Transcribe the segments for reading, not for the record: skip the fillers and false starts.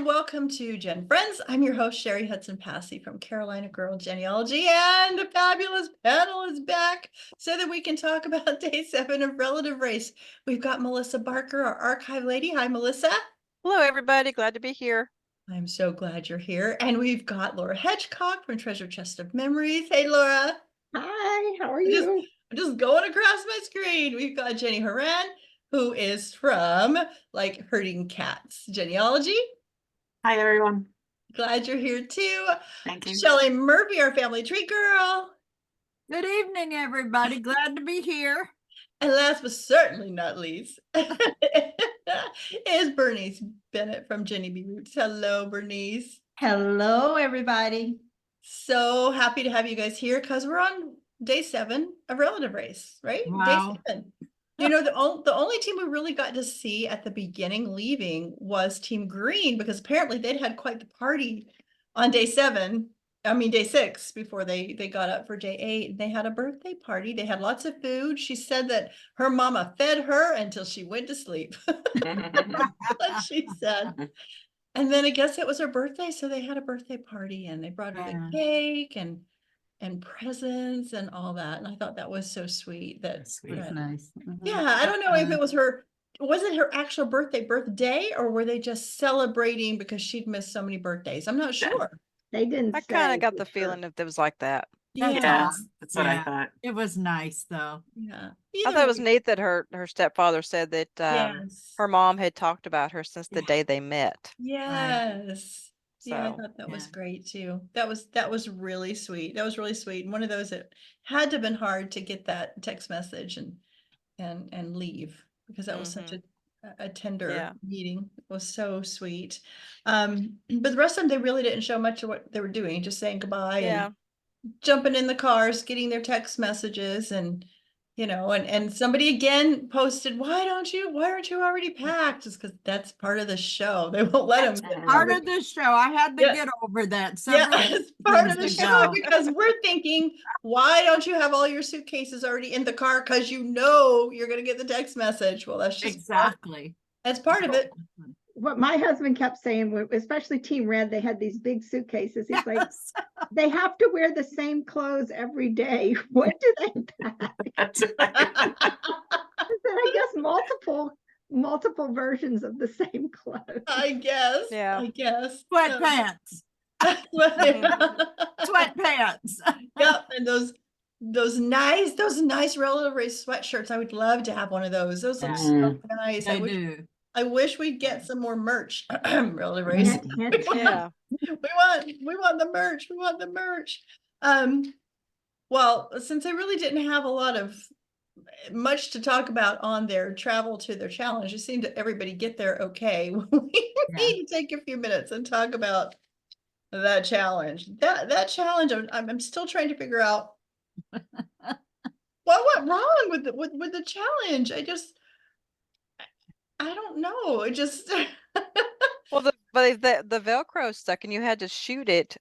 and welcome to GenFriends. I'm your host, Cheri Hudson Passey from Carolina Girl Genealogy, and the fabulous panel is back so that we can talk about day 7 of Relative Race. We've got Melissa Barker, our archive lady. Hi, Melissa. Hello, everybody. Glad to be here. I'm so glad you're here. And we've got Laura Hedgecock from Treasure Chest of Memories. Hey, Laura. Hi, how are you? I'm just going across my screen. We've got Jenny Hawran, who is from Herding Cats Genealogy. Hi, everyone. Glad you're here too. Thank you. Shelley Murphy, our family tree girl. Good evening, everybody. Glad to be here. And last but certainly not least is Bernice Bennett from Genealogy. Hello, Bernice. Hello, everybody. So happy to have you guys here because we're on day 7 of Relative Race, right? Wow. Day 7. You know, the only team we really got to see at the beginning leaving was Team Green, because apparently they'd had quite the party on day 6 before they got up for day 8. They had a birthday party. They had lots of food. She said that her mama fed her until she went to sleep. That's what she said. And then I guess it was her birthday, so they had a birthday party and they brought her the cake and presents and all that. And I thought that was so sweet. That's nice. Yeah, I don't know if it was it her actual birthday, or were they just celebrating because she'd missed so many birthdays? I'm not sure. They didn't. I kind of got the feeling that it was like that. Yeah. That's what I thought. It was nice, though. Yeah. I thought it was neat that her stepfather said that Yes. her mom had talked about her since the day they met. Yes. Yeah, I So, thought that was great too. That was really sweet. That was really sweet. And one of those that had to have been hard to get that text message and leave, because that was such a tender meeting. It was so sweet. But the rest of them, they really didn't show much of what they were doing, just saying goodbye and jumping in the cars, getting their text messages, and and somebody again posted, why aren't you already packed? Just because that's part of the show. They won't let them. Part of the show. I had to get over that. It's part of the show because we're thinking, why don't you have all your suitcases already in the car? Because you're going to get the text message. Well, that's just that's part of it. What my husband kept saying, especially Team Red, they had these big suitcases. He's like, they have to wear the same clothes every day. What do they pack? That's right. I guess multiple versions of the same clothes. I guess. Yeah. I guess. Sweatpants. Sweatpants. Yep. And those nice Relative Race sweatshirts. I would love to have one of those. Those look so nice. I wish we'd get some more merch. Relative Race. Yeah. We want the merch. We want the merch. Well, since I really didn't have a lot of much to talk about on their travel to their challenge, it seemed that everybody get there okay. We need to take a few minutes and talk about that challenge. That challenge, I'm still trying to figure out what went wrong with the challenge. I don't know. It just Well, the Velcro stuck, and you had to shoot it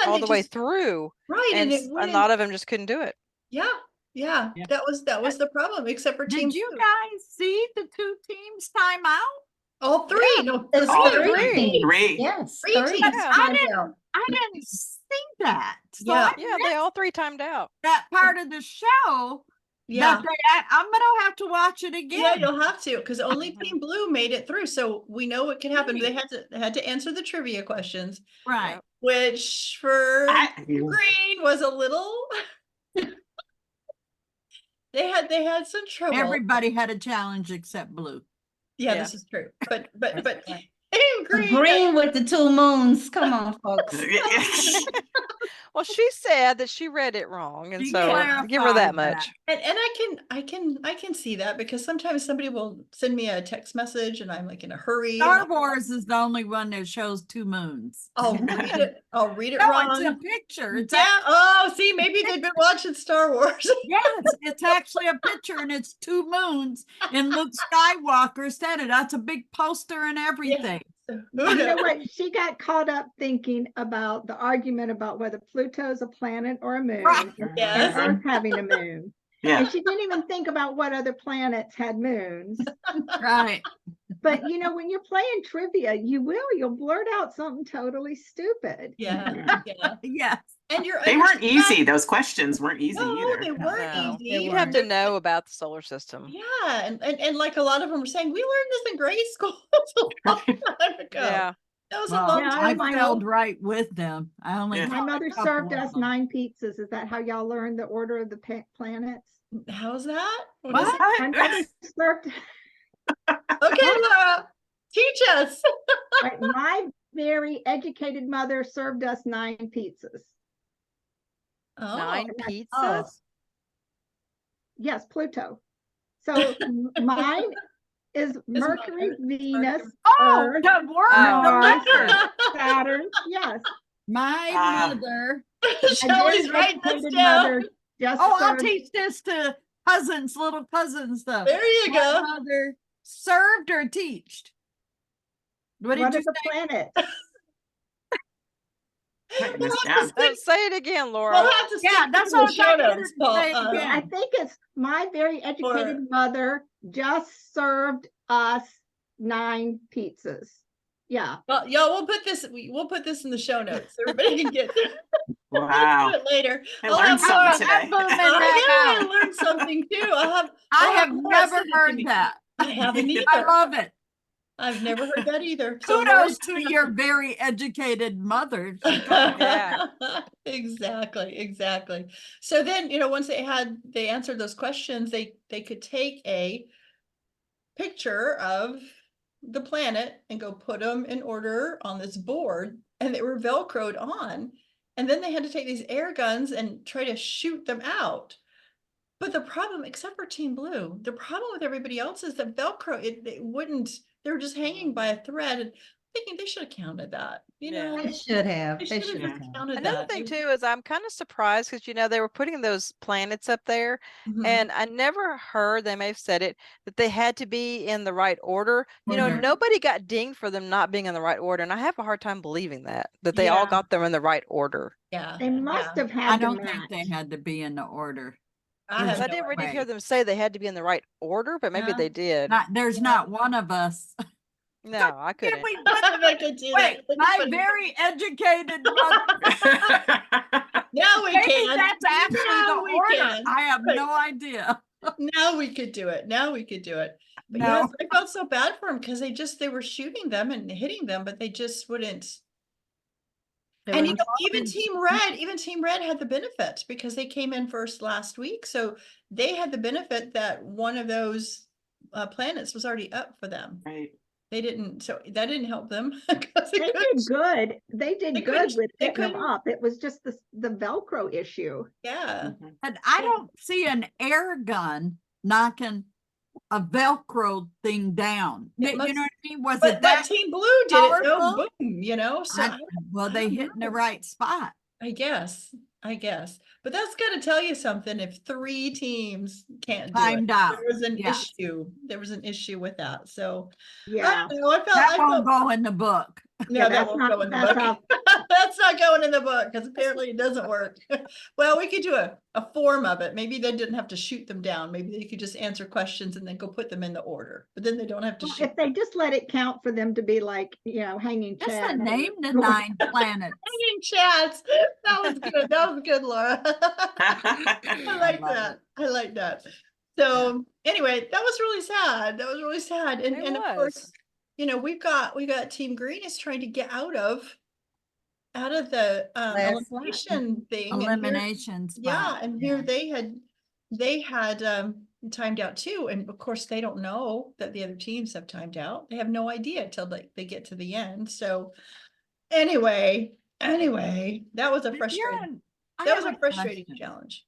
all the way through. Right, and a lot of them just couldn't do it. Yeah. That was the problem, except for Team. Did you guys see the 2 teams time out? All 3. Yeah. No, All 3. 3. Yes. 3 teams. I didn't see that. So Yeah. They all 3 timed out. that part of the show. Yeah. I'm gonna have to watch it again. Yeah, you'll have to, because only Team Blue made it through. So we know what can happen. They had to answer the trivia questions. Right. Which for Green was a little they had some trouble. Everybody had a challenge except Blue. Yeah, this is true. But Green with the 2 moons. Come on, folks. Well, she said that she read it wrong, and so give her that much. And I can see that, because sometimes somebody will send me a text message and I'm like in a hurry. Star Wars is the only one that shows 2 moons. I'll read it wrong. It's a picture. See, maybe they've been watching Star Wars. Yes, it's actually a picture, and it's 2 moons, and Luke Skywalker said it. That's a big poster and everything. You know what? She got caught up thinking about the argument about whether Pluto's a planet or a moon, and Earth having a moon. Yeah. And she didn't even think about what other planets had moons. Right. But you know, when you're playing trivia, you'll blurt out something totally stupid. Yeah, yeah. Yes. And They weren't easy. Those questions weren't easy No, either. they weren't No, easy. you'd have to know about the solar system. Yeah, and like a lot of them were saying, we learned this in grade school. It's a long time ago. Yeah. That was a Well, long Yeah, time I ago. failed right with them. I only Yeah. My taught a mother couple served of us them. 9 pizzas. Is that how y'all learned the order of the planets? How's that? What What? is it? My mother served. Okay, Laura, teach us. Right, my very educated mother served us 9 pizzas. 9 Oh. pizzas? Yes, Pluto. So mine is Mercury, mine. Venus, Oh, Earth, the word, Mars, the letter. Saturn. Yes. My Ah. mother. Shelley's My writing this educated down. mother just Oh, I'll served. teach this to cousins, little cousins stuff. There you My go. mother served or teached. What did What you is a say? planet? Writing this We'll have to down. stick- Say it again, Laura. We'll have to Yeah, stick that's this in what the I'm show trying to get notes, her to Paul. say it again. I think it's my very educated mother just served us 9 pizzas. Yeah. Well, y'all, we'll put this in the show notes. So everybody can get this. Wow. Do it later. I I'll learned have something Laura- today. I'm booming I that know, out. I learned something too. I I'll have Laura never send it to heard me. that. I haven't either. I love it. I've never heard that either. So Laura- Kudos to your very educated mother. Yeah. Exactly. So then, once they answered those questions, they could take a picture of the planet and go put them in order on this board, and they were Velcroed on. And then they had to take these air guns and try to shoot them out. But the problem, except for Team Blue, the problem with everybody else is that Velcro, it wouldn't, they were just hanging by a thread, and thinking they should have counted that. Yeah. They should have. They They should should have have. just counted Another that. thing too is I'm kind of surprised because they were putting those planets up there, Mhm. and I never heard, they may have said it, that they had to be in the right order. Mhm. Nobody got dinged for them not being in the right order, and I have a hard time believing that they all Yeah. got them in the right order. Yeah. They must yeah. have had I to don't match. think they had to be in the order. I There's have I no never idea. did hear them say they had to be in the right order, but maybe No. they did. There's not one of us. No, I Can couldn't. we I could do Wait, that. my very educated mother. Now we Maybe can. that's actually Now the we order. can. I have Right. no idea. Now we could do it. But No. yes, I felt so bad for them because they were shooting them and hitting them, but they just wouldn't. They And wouldn't even Team Red had the benefit because they came in first last week. So they had the benefit that one of those planets was already up for them. Right. They didn't, so that didn't help them. 'cause They did good. They They did couldn't- good with they picking them couldn't- up. It was just the Velcro issue. Yeah. Mhm. And I Yeah. don't see an air gun knocking a Velcro thing down. It You must- know what I mean? Was But it that? Team Blue did it. Oh, powerful? boom, so Well, they don't hit in the know. right spot. I guess. But that's got to tell you something. If 3 teams can't do Timed it, out. there was an Yeah. issue. There was an issue with that. So Yeah. I don't know. I That felt won't go in the book. no, Yeah, that that's won't not- go in the that's book. That's not going in the book because apparently it doesn't work. Well, we could do a form of it. Maybe they didn't have to shoot them down. Maybe they could just answer questions and then go put them in the order. But then they don't have to Well, shoot. if they just let it count for them to be like, hanging Just chat. to name the 9 planets. Hanging chats. That was good. That was good, Laura. I like love that. I like that. So anyway, that was really sad. And It and of course, was. we got Team Green is trying to get out of the Last slide. elimination thing. and here- Elimination spot. yeah, and here they had timed out too. And of course, they don't know that the other teams have timed out. They have no idea until they get to the end. So anyway, that was a If you're frustrating. in- I That was have a frustrating question. challenge.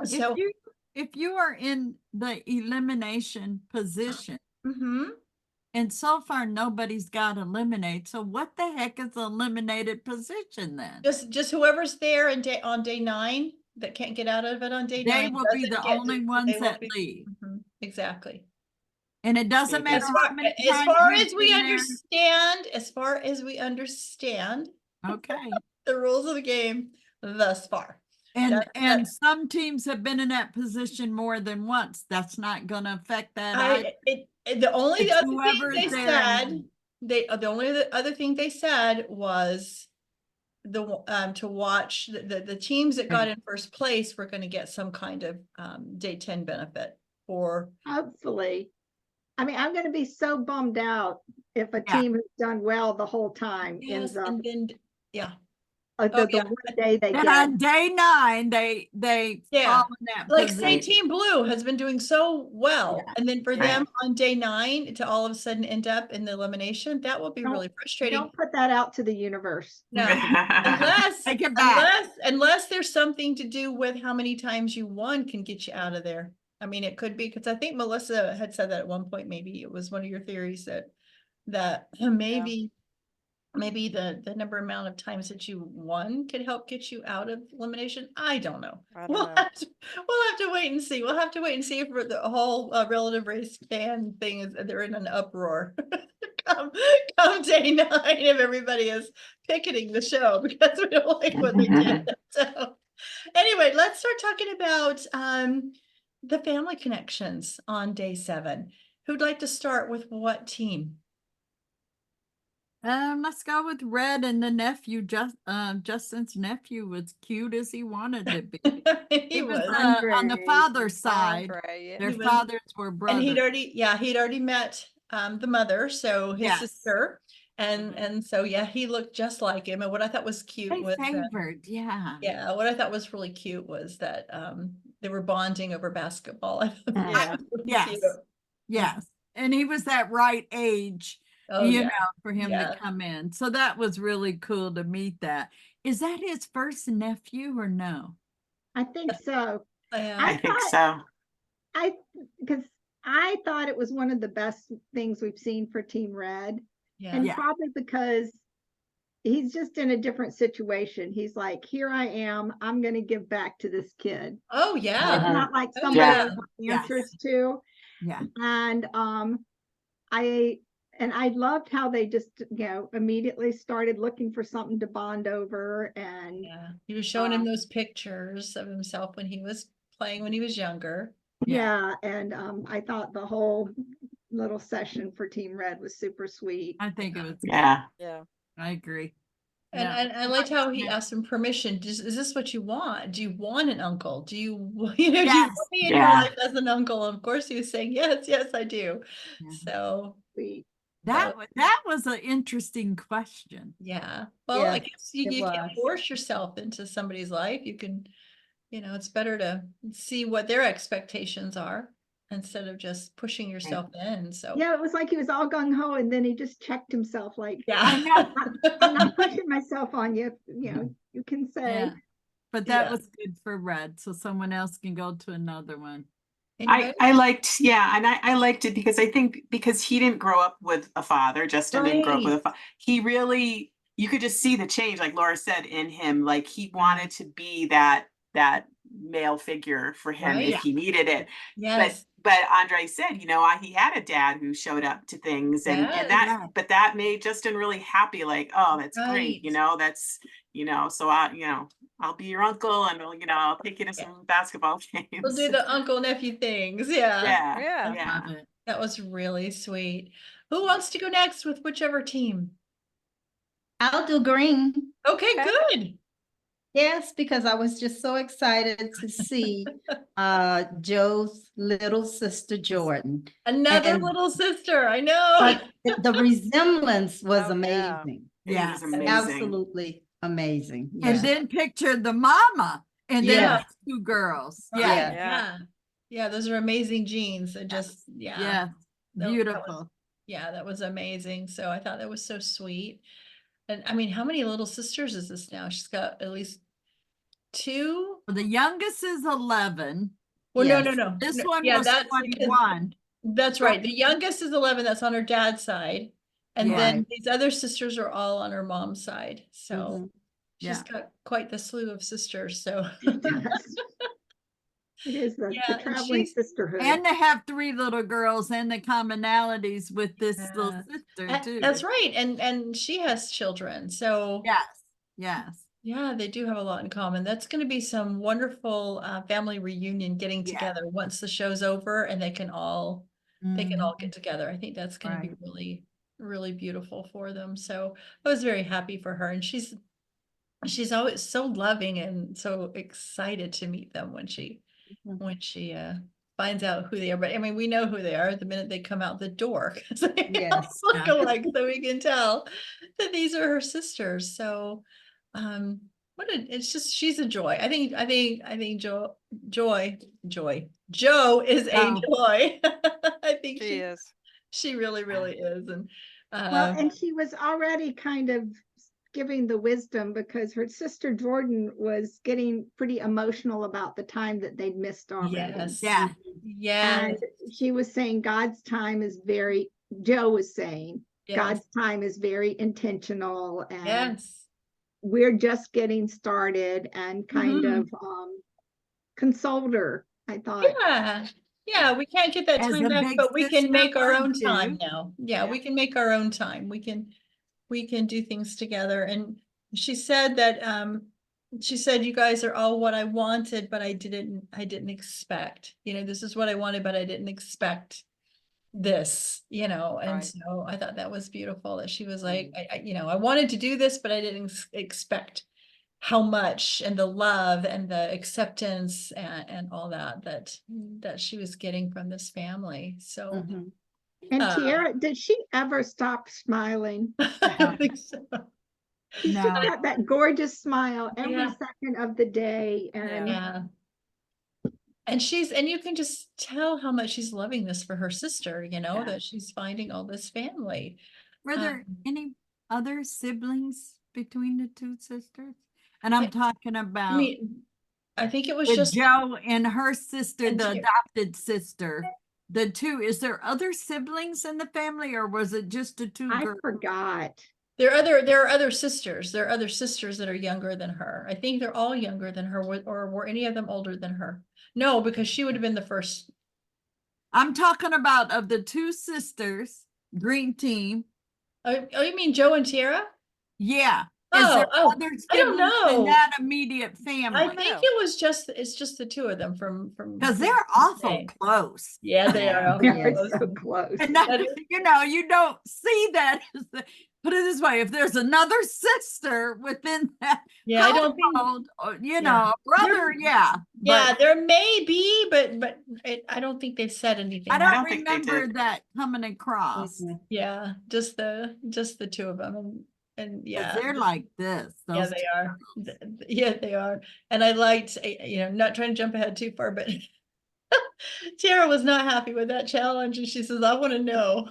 If So, you are in the elimination position, mhm. and so far nobody's got eliminated, so what the heck is the eliminated position then? Just whoever's there on day 9 that can't get out of it on day 9. They will be doesn't the get to- only they ones will that be- leave. Mhm, exactly. And it doesn't matter how many As times far you've as we been there. understand Okay. the rules of the game thus far. And That's- some teams have been in that position more than once. That's not gonna affect that. either. The only It's other thing whoever's they there said, and- the only other thing they said was to watch the teams that got in first place were going to get some kind of day 10 benefit for. Hopefully. I mean, I'm going to be so bummed out if a Yeah. team has done well the whole time Yes, ends up and then yeah. the yeah. one day they And get. on day 9, they Yeah. fall in that Like say position. Team Blue has been doing so well, Yeah. and then for Right. them on day 9 to all of a sudden end up in the elimination, that will be really frustrating. Don't put that out to the universe. No, unless Take it back. unless there's something to do with how many times you won can get you out of there. I mean, it could be because I think Melissa had said that at one point. Maybe it was one of your theories that maybe the number amount of times that you won could help get you out of elimination. I don't know. I don't We'll know. have to wait and see. We'll have to wait and see if the whole relative race fan thing is they're in an uproar. come day 9 if everybody is picketing the show because we don't like what they did. So anyway, let's start talking about the family connections on day 7. Who'd like to start with what team? Let's go with Red and the nephew. Justin's nephew was cute as he wanted to be. He was. On the father's side. Andre, yeah. Their He was- fathers were brothers. And he'd already met the mother, so his Yes. sister, and so yeah, he looked just like him. And what I thought was cute They was favored, yeah. yeah, what I thought was really cute was that they were bonding over basketball. I thought that was Yeah. really Yes. cute. Yes. And he was that right age, Oh, you yeah. know, for him Yeah. to come in. So that was really cool to meet that. Is that his first nephew or no? I think so. I think thought- so. Because I thought it was one of the best things we've seen for Team Red. Yeah. And Yeah. probably because he's just in a different situation. He's like, here I am. I'm going to give back to this kid. Oh, It's yeah. not like Oh, somebody yeah. has Yes. answers to. Yeah. And I loved how they just, immediately started looking for something to bond over. And Yeah. He was showing him those pictures of himself when he was playing when he was younger. yeah, and I thought the whole little session for Team Red was super sweet. I think it was, Yeah. Yeah. I agree. And Yeah. I liked how he Yeah. asked him permission. Is this what you want? Do you want an uncle? Do you, do you Yes. want me in your Yeah. life as an uncle? Of course he was saying, yes, I do. Yeah. So, Sweet. That was an interesting question. yeah. Well, I Yeah, guess you it can't was. force yourself into somebody's life. You can, it's better to see what their expectations are instead of just pushing yourself in. So, Yeah, it was like he was all gung ho, and then he just checked himself like, yeah. I'm not pushing myself on you. You can say. Yeah. But that Yeah. was good for Red, so someone else can go to another one. Anybody? I liked, yeah, and I liked it because I think because he didn't grow up with a father, Justin didn't grow up with a father. He really, you could just see the change, like Laura said, in him. Like he wanted to be that male figure for him Right. if he needed it. Yes. But Andre said, he had a dad who showed up to things and Yes. that, but that made Justin really happy. Like, oh, that's great. Right. That's, so I'll be your uncle and I'll take you to some basketball games. We'll do the uncle nephew things. Yeah. Yeah. Yeah. Yeah. Love it. That was really sweet. Who wants to go next with whichever team? I'll do green. Okay, Okay. good. Yes, because I was just so excited to see Joe's little sister Jordan. Another And- little sister. I know. But the resemblance was Oh, yeah. amazing. It Yeah. was amazing. Absolutely amazing. And Yeah. then picture the mama and then Yeah. the 2 girls. Right, Yeah. Yeah. Yeah. Yeah, those are amazing jeans. And just, Yeah. That was- Beautiful. yeah, that was amazing. So I thought that was so sweet. And I mean, how many little sisters is this now? She's got at least 2. Well, the youngest is 11. Well, Yes. no. This No, one yeah, was that's because- 21. That's right. The youngest is 11. That's on her dad's side. And Yeah. then these other sisters are all on her mom's side. So Mhm. she's Yeah. got quite the slew of sisters. So Yes. It is the Yeah, and traveling she's- sisterhood. And they have 3 little girls and the commonalities with this little Yeah. sister too. That's right. And she has children. So Yes. Yes. yeah, they do have a lot in common. That's going to be some wonderful family reunion getting Yeah. together once the show's over and they can all they can all Mhm. get together. I think that's going to be Right. really, really beautiful for them. So I was very happy for her, and she's always so loving and so excited to meet them when she finds out who they are. But I mean, we know who they are the minute they come out the door, because they Yes. look alike, so we can tell that these are her sisters. So it's just, she's a joy. I think Joe is a Oh. joy. I think She is. she really, really is. And Well, and she was already kind of giving the wisdom because her sister Jordan was getting pretty emotional about the time that they'd missed already. yes, Yeah. yes, And she was saying God's time is Joe was saying yes, God's time is very intentional and yes. we're just getting started, and kind Mhm. of consoled her, I thought. Yeah, we can't get that As time a back, big but we can sister make our would own do. time now. Yeah, Yeah. we can make our own time. We can do things together. And she said that you guys are all what I wanted, but I didn't expect. This is what I wanted, but I didn't expect this, and Right. so I thought that was beautiful that she was like, I wanted to do this, but I didn't expect how much, and the love and the acceptance and all that she was getting from this family. So Mhm. And Uh, Tiara, did she ever stop smiling? I don't think so. She's No. just got that gorgeous smile every Yeah. second of the day. And Yeah. And you can just tell how much she's loving this for her sister, Yeah. that she's finding all this family. Were there Um, any other siblings between the two sisters? And I'm talking I about mean, I think it was with just Joe and her sister, And the Terri. adopted sister. The two, is there other siblings in the family, or was it just the two I girls? forgot. there are other sisters. There are other sisters that are younger than her. I think they're all younger than her, or were any of them older than her? No, because she would have been the first. I'm talking about of the two sisters, green team. Oh, you mean Joe and Tiara? Yeah. Is there Oh, other I don't siblings in know. that immediate I family? think know. it's just the two of them from Because they're awful Hey. close. Yeah, they are. They awful were close. so close. And That is- you don't see that. Put it this way, if there's another sister within that Yeah, I don't think. household, or, Yeah. a brother, yeah. Yeah, But there may be, but I don't think they've said anything. I don't don't think they remember did. that coming across. Mhm. Yeah, just the two of them, and 'Cause yeah, they're like this. yeah, those they two are. girls. Yeah, they are. And I liked, not trying to jump ahead too far, but Tara was not happy with that challenge, and she says, "I want to know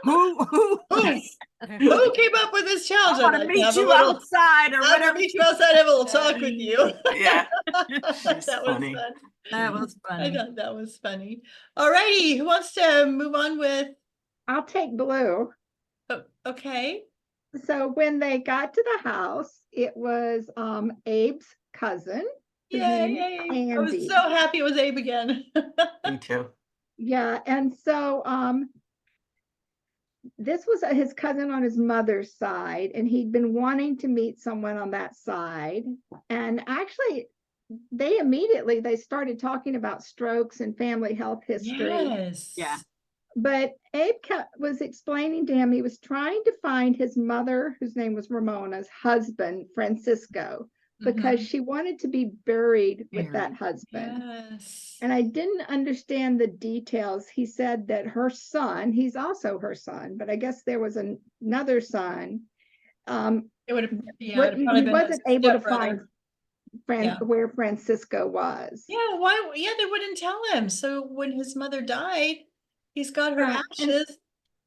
Who who came up with this challenge. I want I'd to like meet have a you little, outside or I'd whatever. meet you outside, have a little talk with you." Yeah. That She's was funny. fun. That was I funny. thought that was funny. All righty, who wants to move on with? I'll take blue. Oh, okay. So when they got to the house, it was Abe's cousin. His name is Yay! I was Andy. so happy it was Abe again. Me too. Yeah, and so this was his cousin on his mother's side, and he'd been wanting to meet someone on that side. And actually, they started talking about strokes and family health history. Yes. Yeah. But Abe was explaining to him he was trying to find his mother, whose name was Ramona's husband, Francisco, because she wanted to be buried with that husband. Yes. And I didn't understand the details. He said that her son, he's also her son, but I guess there was another son. It would have, He probably been wasn't his able to stepbrother. find Yeah. where Francisco was. Yeah, why? Yeah, they wouldn't tell him. So when his mother died, he's got her Right, and- ashes,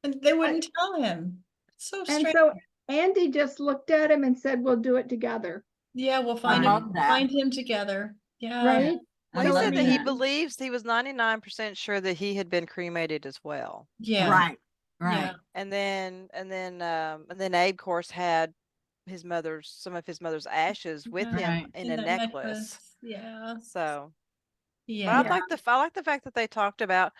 and they wouldn't tell him. It's so And strange. so Andy just looked at him and said, "We'll do it together." Yeah, we'll I love that. find him together. Yeah. Right? Well, he So, said I that he mean, believes he was 99% sure that he had been cremated as well. Yeah. Right. Yeah. And then Abe, of course, had some of his mother's ashes with him Right. in a that necklace. Yeah. So, but Yeah. I like the fact that they talked about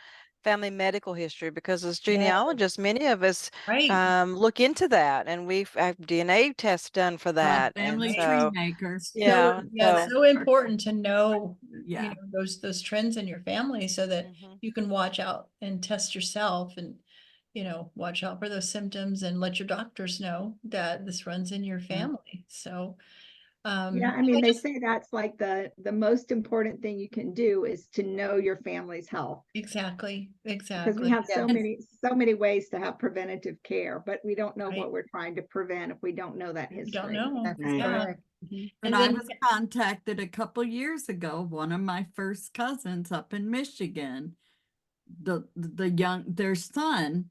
family medical history, because as Yeah. genealogists, many of us Right. look into that, and we've have DNA tests done for that. And Family tree so, makers. yeah, Yeah, so so important to know, Yeah. those trends in your family so that mhm. you can watch out and test yourself and, watch out for those symptoms and let your doctors know that this runs in your family. So, Yeah, I mean, they say that's like the most important thing you can do is to know your family's health. exactly, Because we exactly. have Yeah. so many ways to have preventative care, but we don't know Right. what we're trying to prevent if we don't know that You history. don't know. That's Right. Yeah. correct. And And I then- was contacted a couple years ago, one of my first cousins up in Michigan, their son,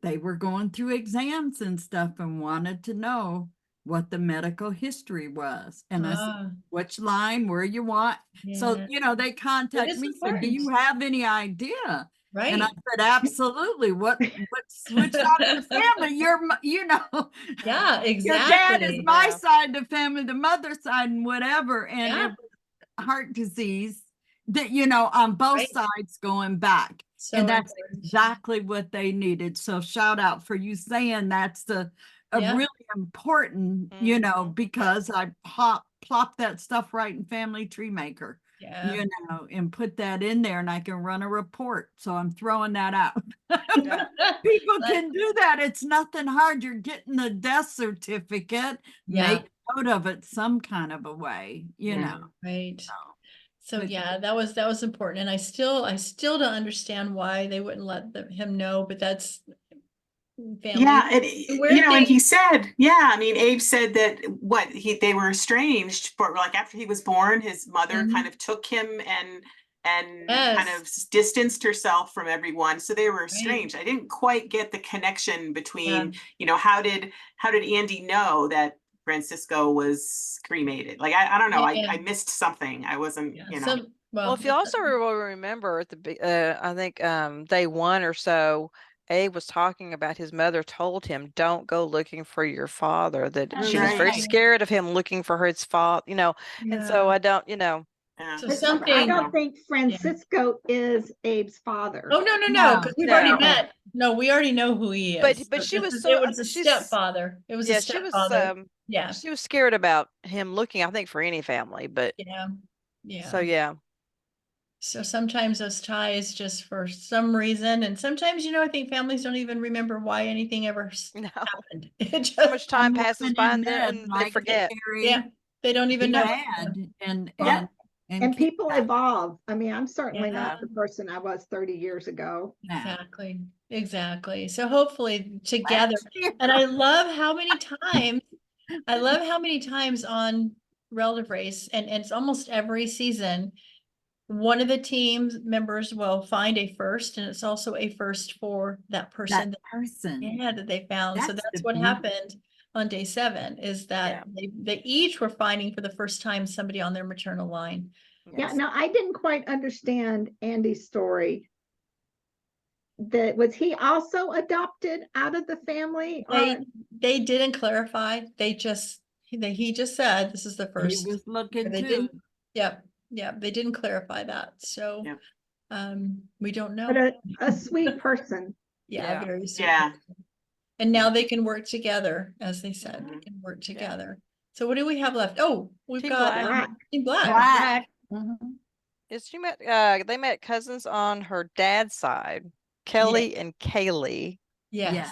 they were going through exams and stuff and wanted to know what the medical history was. And I said, Ah, which line, where you want? So, yeah, they contact is me, said, do you important. have any idea? And I right. said, absolutely. Which side of the family? Yeah, Your dad is exactly. my Yeah. side of the family, the mother side, and whatever. And Yeah. it was heart disease that, on both Right. sides going back. So And that's important. exactly what they needed. So shout out for you saying that's a Yeah. really important, Mhm. because I plop that stuff right in Family Tree Maker, Yeah. and put that in there, and I can run a report. So I'm throwing that out. Yeah. People But- can do that. It's nothing hard. You're getting the death certificate. Yeah. Make note of it some kind of a way, Yeah. Right. So, So But- yeah, that was important. And I still don't understand why they wouldn't let him know, but that's family. Yeah, Weird and he thing. said, I mean, Abe said that they were estranged for, like, after he was born, his mother Mhm. kind of took him and kind Yes. of distanced herself from everyone. So they were estranged. I didn't quite get the connection between, how did Andy know that Francisco was cremated? Like, I don't know. Yeah. I missed something. I wasn't, Yeah. Well, if you also will remember at I think day one or so, Abe was talking about his mother told him, "Don't go looking for your father." That That's she was very right. scared of him looking for his father. And so I don't, yeah. So But something. I don't think Francisco is Abe's father. Oh, no, No, because we've no. already met. No, we already know who he But is. she was it was a she's stepfather. It was a she was stepfather. Yeah. she was scared about him looking, I think, for any family, but Yeah. Yeah. so yeah. So sometimes those ties just for some reason, and sometimes, I think families don't even remember why anything ever No. happened. It just, So much time I'm passes living by in and bed they like forget. Cheri, yeah, they don't even know. dad, and And people evolve. I mean, I'm certainly Yeah. not the person I was 30 years ago. Exactly. Exactly. So hopefully together, and I love how many times on Relative Race, and it's almost every season, one of the team members will find a first, and it's also a first for that person. that person. That they found. So That's that's the what beauty. happened on day 7, is that they each were finding for the first time somebody on their maternal line. Yeah, no, I didn't quite understand Andy's story. Was he also adopted out of the family? They didn't clarify. He just said this is the He first. was looking They too. didn't. Yeah, they didn't clarify that. So we don't know. But a sweet person. Yeah, very sweet. Yeah. And now they can work together, as they said, they Mhm. can work together. So what do we have left? Oh, we've Team got Black. Team Black. Black. She met they met cousins on her dad's side, Kelly and Kaylee. Yes.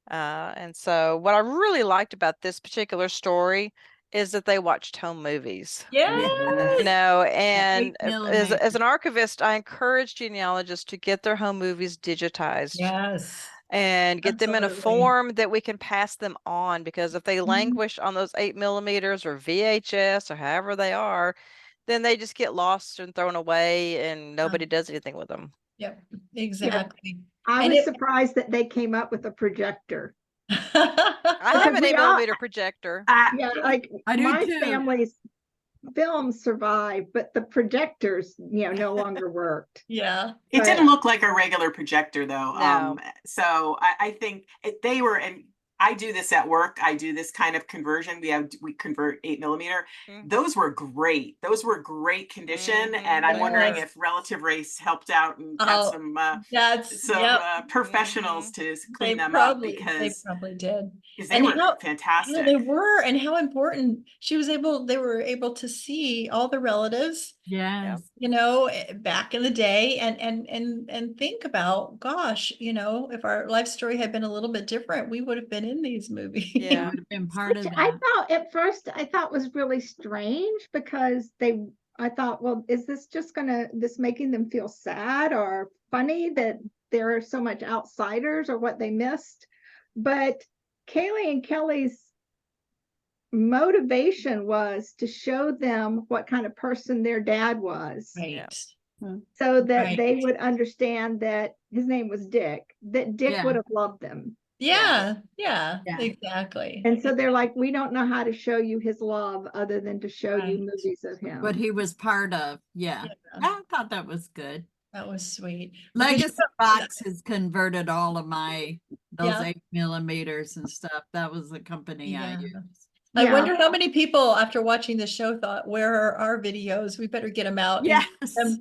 And so what I really liked about this particular story is that they watched home movies. Yes. And 8mm. as an archivist, I encourage genealogists to get their home movies digitized. Yes. And get them in a Absolutely. form that we can pass them on, because if they languish on those 8mm or VHS or however they are, then they just get lost and thrown away and nobody does anything with them. Yep, exactly. I And was it- surprised that they came up with a projector. I have an we all- 8mm projector. Yeah, like I do my too. family's films survived, but the projectors, no longer worked. Yeah. It didn't look like a regular projector though. No. So I think they were, and I do this at work. I do this kind of conversion. We convert 8mm. Mhm. Those were great. Those were great condition. Mhm. And I'm wondering Yes. if Relative Race helped out and got Oh, some yep. professionals to They clean them up probably because did. they And were how fantastic. they were, and how important they were able to see all the relatives, Yes. you know, back in the day, and think about, gosh, you know, if our life story had been a little bit different, we would have been in these movies. Yeah. Would have been part Which of I that. thought at first I thought was really strange because I thought, well, is this just this making them feel sad or funny that there are so much outsiders or what they missed? But Kaylee and Kelly's motivation was to show them what kind of person their dad was, Right. so that Right. they would understand that his name was Dick, that Dick Yeah. would have loved them. Yeah, Yeah. exactly. And so they're like, we don't know how to show you his love other than to show you Right. movies of him. What he was part of. Yeah. Yeah. I thought that was good. That was sweet. Legacy Box has converted all of those Yeah. 8mm and stuff. That was the company I Yeah. used. I Yeah. wonder how many people after watching the show thought, where are our videos? We better get them out. And Yes.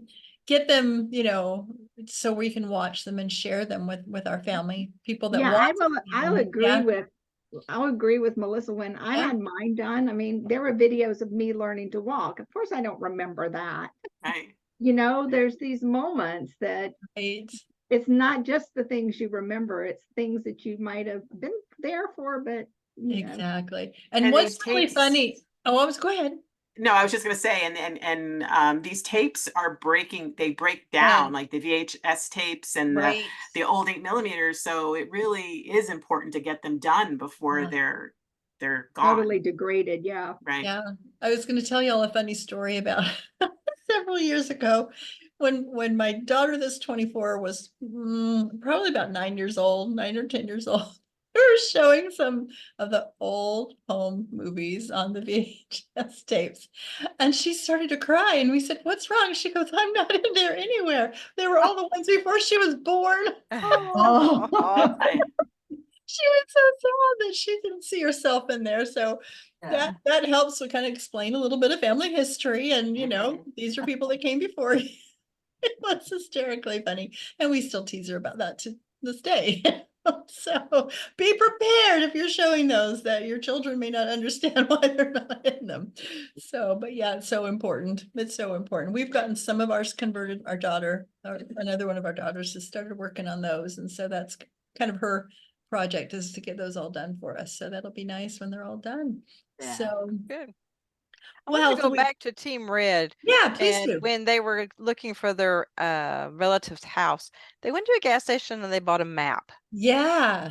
get them, you know, so we can watch them and share them with our family, people that Yeah, want to see I'll them. agree Yeah. with, I'll agree with Melissa. When I Yeah. had mine done, I mean, there were videos of me learning to walk. Of course, I don't remember that. Right. You know, there's these moments that Right. it's not just the things you remember, it's things that you might have been there for, but you know. Exactly. And And what's these really tapes- funny, go ahead. No, I was just gonna say, and these tapes are they break down like the VHS tapes and Right. the old 8mm. So it really is important to get them done before Yeah. they're gone. Totally degraded, yeah. Right. Yeah, I was going to tell y'all a funny story about several years ago when my daughter that's 24 was probably about 9 or 10 years old. We were showing some of the old home movies on the VHS tapes, and she started to cry, and we said, "What's wrong?" She goes, "I'm not in there anywhere. They were all the ones before she was born." Oh. Right. She was so sad that she didn't see herself in there. So Yeah. that helps to kind of explain a little bit of family history. And, you know, these are people that came before you. It was hysterically funny. And we still tease her about that to this day. So be prepared if you're showing those, that your children may not understand why they're not in them. So, but yeah, it's so important. It's so important. We've gotten some of ours converted. Our daughter, another one of our daughters has started working on those. And so that's kind of her project, is to get those all done for us. So that'll be nice when they're all done. Yeah. So Good. I Well, want to so go we- back to Team Red. yeah, please And do. when they were looking for their relative's house, they went to a gas station and they bought a map. Yeah.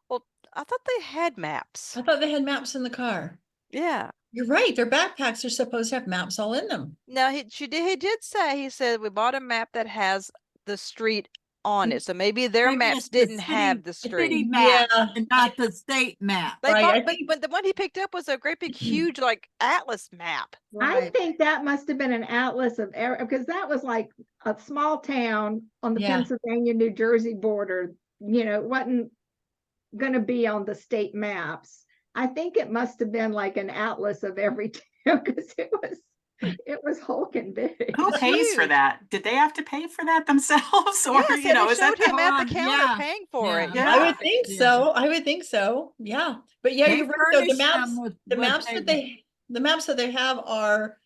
Well, I thought they had maps. I thought they had maps in the car. Yeah. You're right. Their backpacks are supposed to have maps all in them. Now he did say, he said we bought a map that has the street on it. So maybe their Maybe maps it's the didn't city- have the city street. map Yeah. and not the state map. They Right, I bought, but the one he picked up was a great big huge like atlas map. I think that must have been an atlas of because that was like a small town on the Yeah. Pennsylvania, New Jersey border. You know, it wasn't going to be on the state maps. I think it must have been like an atlas of every town because it was hulking big. Who It's pays for huge. that? Did they have to pay for that themselves? Or, Yes, you know, they is that showed him at on? the counter Yeah. paying for it. Yeah. I Yeah. would think Yeah. so. I would think so. Yeah. But yeah, They you're right. Though, furnished them with the what maps that they have are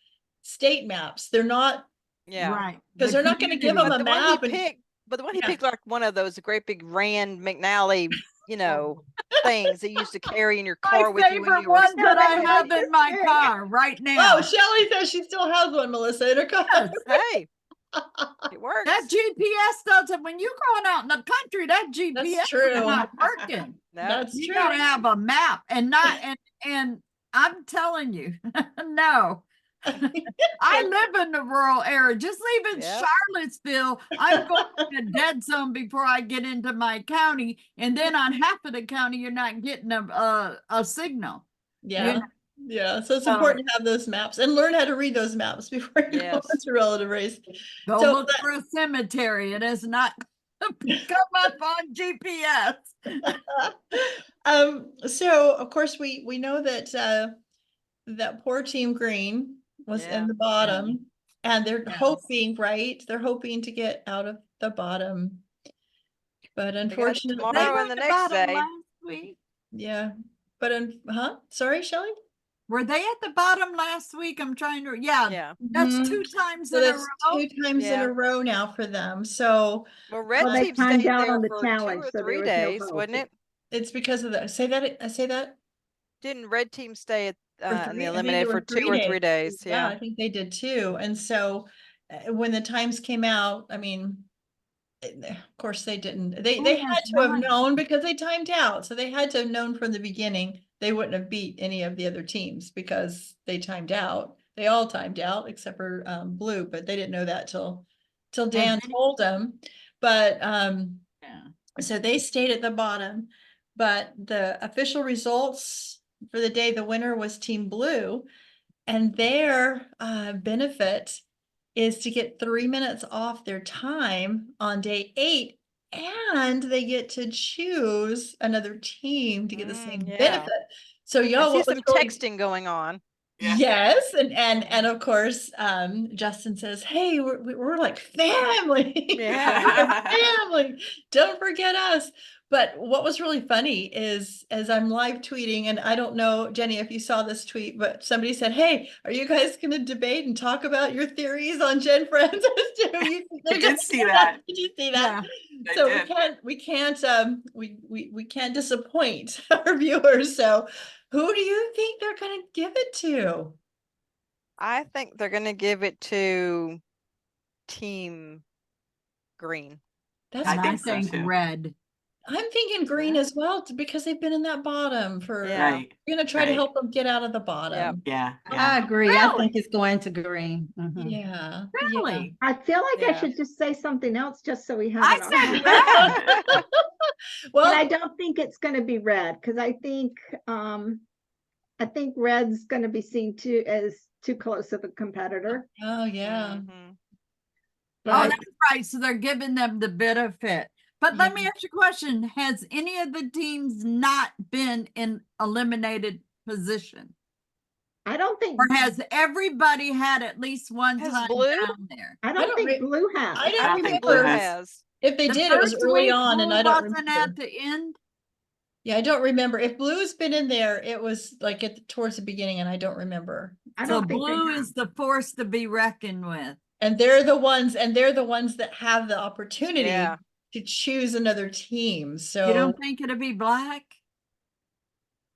state maps. They're not, Yeah. Right. because they're not going to give them But a the one map. he picked, he Yeah. picked like one of those great big Rand McNally, you know, things that you used to carry in your My car with you when favorite you were ones that I small. have in my car right now. Oh, Shelley says she still has one, Melissa, in her car. Yes. Hey, it works. That GPS doesn't, when you're going out in the country, that GPS true. is not working. No. That's You true. gotta have a map and not, and I'm telling you, no. I live in the rural area, just leaving Yep. Charlottesville. I'm going to a dead zone before I get into my county. And then on half of the county, you're not getting a signal. Yeah. Yeah. So it's So- important to have those maps and learn how to read those maps before you go Yes. into relative race. Go So look for a cemetery. It is not come up on GPS. So of course we know that that poor Team Green was Yeah. in the bottom, and they're Yes. hoping, right? They're hoping to get out of the bottom. But They got unfortunately, They tomorrow were and the at next bottom day. last week. yeah. But sorry, Shelley? Were they at the bottom last week? I'm trying to, yeah, Yeah. that's Mhm. 2 times So in a that's row. 2 times in Yeah. a row now for them. So Well, red Well, they team timed stayed out there on the for 2 challenge, or so there 3 was no days, hope. wasn't it? it's because of that. Say that. Didn't red team stay at For in the 3, I think eliminated it for was 2 or 3 days? Yeah, Yeah. I think they did too. And so when the times came out, I mean, of course they didn't. They Who had has to have not? known because they timed out. So they had to have known from the beginning they wouldn't have beat any of the other teams because they timed out. They all timed out except for Blue, but they didn't know that till Dan they- told them. But Yeah. so they stayed at the bottom. But the official results for the day, the winner was Team Blue, and their benefit is to get 3 minutes off their time on day 8, and they get to choose another team to get the same yeah. benefit. So I y'all, see what was some really texting going on. Yeah. Yes, and of course, Justin says, "Hey, we're like family, Yeah. family. Don't forget us." But what was really funny is, as I'm live tweeting, and I don't know, Jenny, if you saw this tweet, but somebody said, "Hey, are you guys going to debate and talk about your theories on GenFriends?" I did see that. Did you see that? I So did. we can't disappoint our viewers. So who do you think they're going to give it to? I think they're going to give it to Team Green. That's I And what I think so, think too. red. I'm thinking Green Yeah. as well, because they've been in that bottom for. Yeah. Right. We're going to try to right. help them get out of the bottom. Yeah. I Yeah. agree. I Really? think it's going to Green. Mhm. Yeah. Really? I feel like I Yeah. should just say something else just so we have I it on. said record. red. But Well, I don't think it's going to be red because I think red's going to be seen too as too close of a competitor. oh yeah. Mhm. Oh, But that's right. So they're giving them the benefit. But let me ask you a question. Has any of the teams not been in eliminated position? I don't think Or has everybody had at least one Has time Blue? down there? I don't don't think re- Blue has. I I don't don't think remember Blue has. has. if they The did. It was first early week, on, and Blue I don't wasn't remember. at the end. Yeah, I don't remember. If Blue's been in there, it was like towards the beginning, and I don't remember. I So don't think they Blue have. is the force to be reckoned with. And they're the ones that have the opportunity Yeah. to choose another team. You So don't think it'll be black?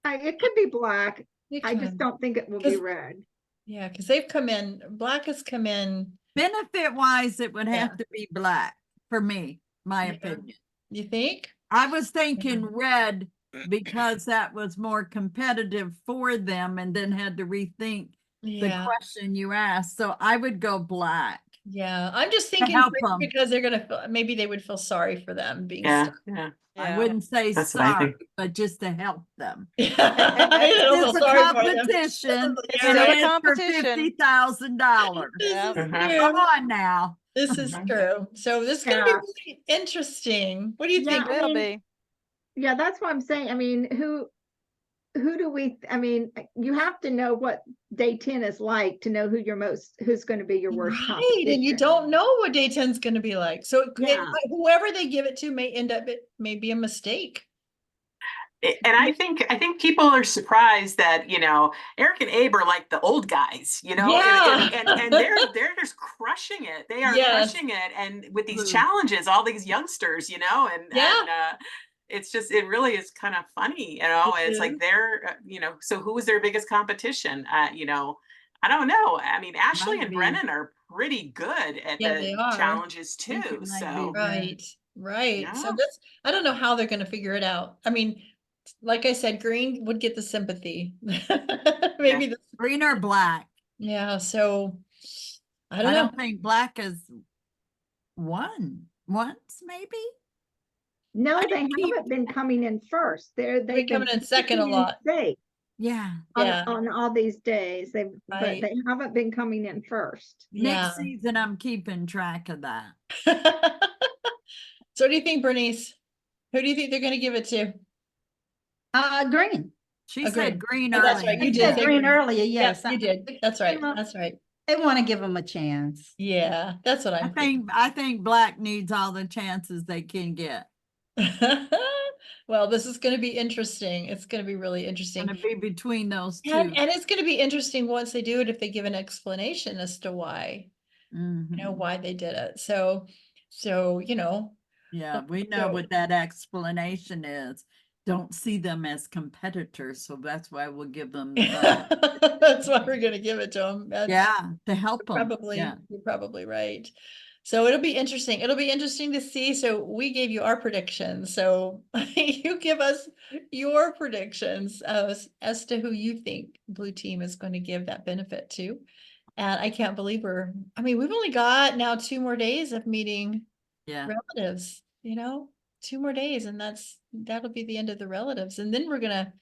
It could be black. it I just could. don't think it will be 'Cause- red. Yeah, because they've come in, Black has come in. Benefit wise, it would have Yeah. to be black for me, my Yeah. opinion. You think? I was thinking red because that was more competitive for them and then had to rethink the Yeah, question you asked. So I would go black. yeah. I'm just thinking help Green 'em. because they're gonna feel, maybe they would feel sorry for them being Yeah. stuck. Yeah. I Yeah. wouldn't say That's what I sorry, think. but just to help them. I don't feel It's a sorry for them. competition. It's and still a it is for competition. $50,000. This Yeah. is Mhm. true. Come on now. This is Mhm. true. So this is gonna be Yeah. really interesting. What do you Yeah, think? I Will mean, be. Yeah, that's what I'm saying. I mean, who do we, I mean, you have to know what day 10 is like to know who's going to be your worst Right, and you competition. don't know what day 10 is going to be like. So Yeah. whoever they give it to may end up, it may be a mistake. And I think people are surprised that, Eric and Abe are like the old guys, Yeah. and they're just crushing it. They are Yes. crushing it. And with these Blue. challenges, all these youngsters, Yeah. it's just, it really is kind of funny, it's like they're, so who is their biggest competition? I don't know. I mean, Ashley Might and be. Brennan are pretty good at Yeah, they the are. challenges think too. it might So be. Right, right. So Yeah. I don't know how they're going to figure it out. I mean, like I said, Green would get the sympathy. Maybe Green or black? yeah. So I I don't know. don't think black is won once, maybe. No, I they didn't keep- haven't been coming in first. They've They're coming in second a keeping in lot. safe Yeah. Yeah. on all these days. But Right. they haven't been coming in first. Yeah. Next season, I'm keeping track of that. So what do you think, Bernice? Who do you think they're gonna give it to? Green. She Agreed. said green Oh, that's right, earlier. you I did said say green green. earlier, Yep, yes. you did. That's right. That's right. They want to give them a chance. Yeah, that's what I I'm thinking. think black needs all the chances they can get. Well, this is going to be interesting. It's going to be really interesting. Gonna be between those two. And it's going to be interesting once they do it, if they give an explanation as to why, Mhm. why they did it. So, Yeah, we know so- what that explanation is. Don't see them as competitors, so that's why we'll give them, that's why we're going to give it to them. yeah, to help them. Probably, Yeah. you're probably right. So it'll be interesting. It'll be interesting to see. So we gave you our predictions. So you give us your predictions as to who you think Blue Team is going to give that benefit to. And I can't believe we've only got now 2 more days of meeting Yeah. relatives, 2 more days, and that'll be the end of the relatives. And then we're gonna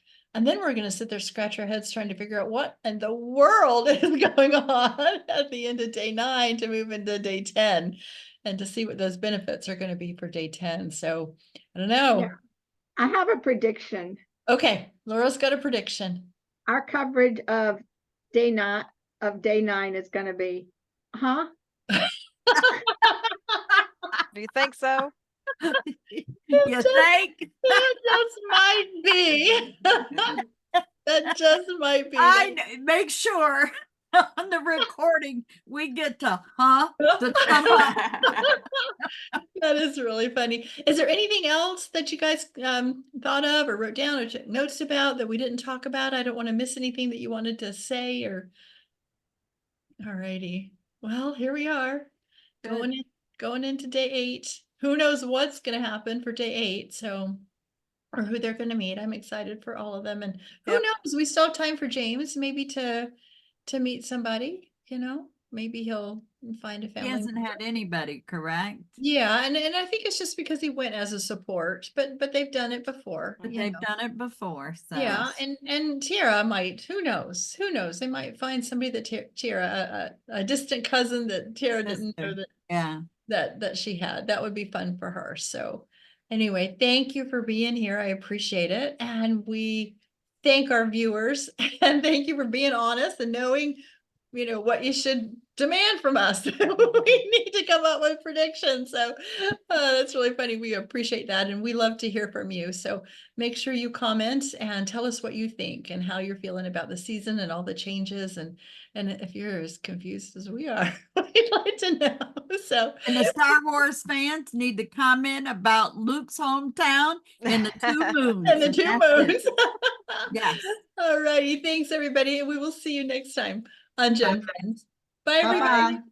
sit there, scratch our heads trying to figure out what in the world is going on at the end of day 9 to move into day 10 and to see what those benefits are going to be for day 10. So I don't know. Yeah. I have a prediction. Okay, Laura's got a prediction. Our coverage of day 9 is going to be, huh? Do you think so? You think? That just might be. That just might be. Make sure on the recording, we get to, to come up. That is really funny. Is there anything else that you guys thought of or wrote down or took notes about that we didn't talk about? I don't want to miss anything that you wanted to say or. All righty. Well, here we are going into day 8. Who knows what's going to happen for day 8? So, or who they're going to meet. I'm excited for all of them. And who Yep. knows, we still have time for James maybe to meet somebody, maybe he'll find a He family. hasn't had anybody, correct? Yeah, and I think it's just because he went as a support, but they've done it before. But you they've know. done it before, so. Yeah, and Tiara might, who knows? They might find somebody that Tiara, a distant cousin that Tiara didn't know Sister. Yeah. that she had. That would be fun for her. So anyway, thank you for being here. I appreciate it. And we thank our viewers and thank you for being honest and knowing, what you should demand from us. We need to come up with predictions. So that's really funny. We appreciate that. And we love to hear from you. So make sure you comment and tell us what you think and how you're feeling about the season and all the changes. And if you're as confused as we are, we'd like to know. So And the Star Wars fans need to comment about Luke's hometown and the 2 moons. and the 2 that's it. moons. Yes. All righty. Thanks, everybody. And we will see you next time on GenFriends. Bye, everybody. Bye-bye.